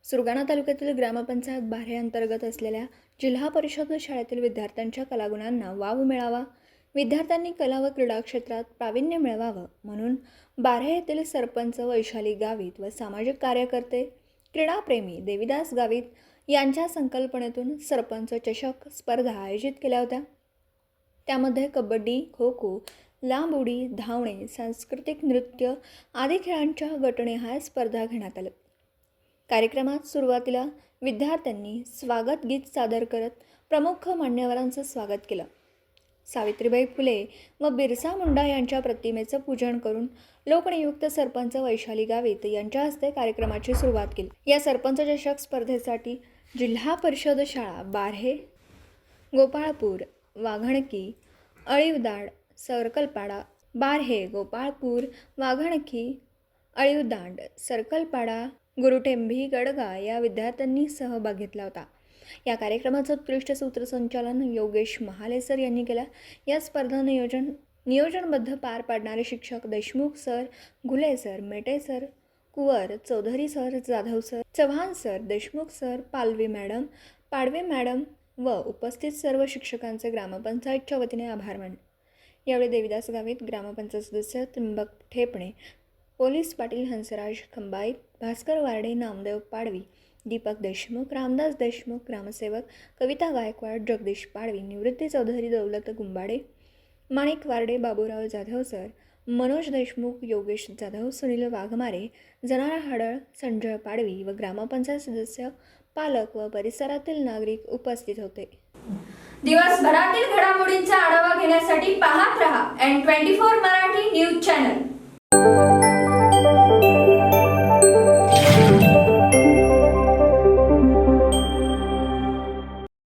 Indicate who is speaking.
Speaker 1: सुरगाणा तालुक्यातील ग्रामपंचायत बाऱ्हे अंतर्गत असलेल्या जिल्हा परिषद शाळेतील विद्यार्थ्यांच्या कलागुणांना वाव मिळावा, विद्यार्थ्यांनी कला व क्रीडा क्षेत्रात प्रावीण्य मिळवावं म्हणून बाऱ्हे येथील सरपंच वैशाली गावित व सामाजिक कार्यकर्ते क्रीडाप्रेमी देविदास गावित यांच्या संकल्पनेतून सरपंच चषक स्पर्धा आयोजित केल्या होत्या। त्यामध्ये कबड्डी, खो खो, लांब उडी, धावणे, सांस्कृतिक नृत्य आदी खेळांच्या गटनिहाय स्पर्धा घेण्यात आल्या। कार्यक्रमात सुरुवातीला विद्यार्थ्यांनी स्वागत गीत सादर करत प्रमुख मान्यवरांचं स्वागत केलं। सावित्रीबाई फुले व बिरसा मुंडा यांच्या प्रतिमेचं पूजन करून लोकनियुक्त सरपंच वैशाली गावित यांच्या हस्ते कार्यक्रमाची सुरुवात केली। या सरपंच चषक स्पर्धेसाठी जिल्हा परिषद शाळा बाऱ्हे, गोपाळपूर, वाघणकी, अळीवदांड, सर्कलपाडा, बाऱ्हे, गोपाळपूर, वाघणकी, अळीवदांड, सर्कलपाडा, गुरुटेंभी, गडगा या विद्यार्थ्यांनी सहभाग घेतला होता। या कार्यक्रमाचं उत्कृष्ट सूत्रसंचालन योगेश महाले सर यांनी केलं। या स्पर्धा नियोजनबद्ध पार पाडणारे शिक्षक Deshmukh sir, Ghule sir, Mete sir, Kuwar, Chaudhari sir, Jadhav sir, Chavan sir, Deshmukh sir, Palvi madam, Padve madam व उपस्थित सर्व शिक्षकांचे ग्रामपंचायतच्या वतीने आभार मानले। यावेळी देविदास गावित, ग्रामपंचायत सदस्य त्रिंबक ठेपणे, पोलीस पाटील हंसराज खंबाईत, भास्कर वारडे, नामदेव पाडवी, दीपक देशमुख, रामदास देशमुख, ग्रामसेवक कविता गायकवाड, जगदीश पाडवी, निवृत्ती चौधरी, दौलत गुंबाडे, माणिक वारडे, बाबूराव जाधव सर, मनोज देशमुख, योगेश जाधव, सुनील वाघमारे, जनारा हाडळ, संजय पाडवी व ग्रामपंचायत सदस्य, पालक व परिसरातील नागरिक उपस्थित होते।
Speaker 2: दिवसभरातील घडामोडींचा आढावा घेण्यासाठी पाहत रहा N24 मराठी न्यूज चॅनल।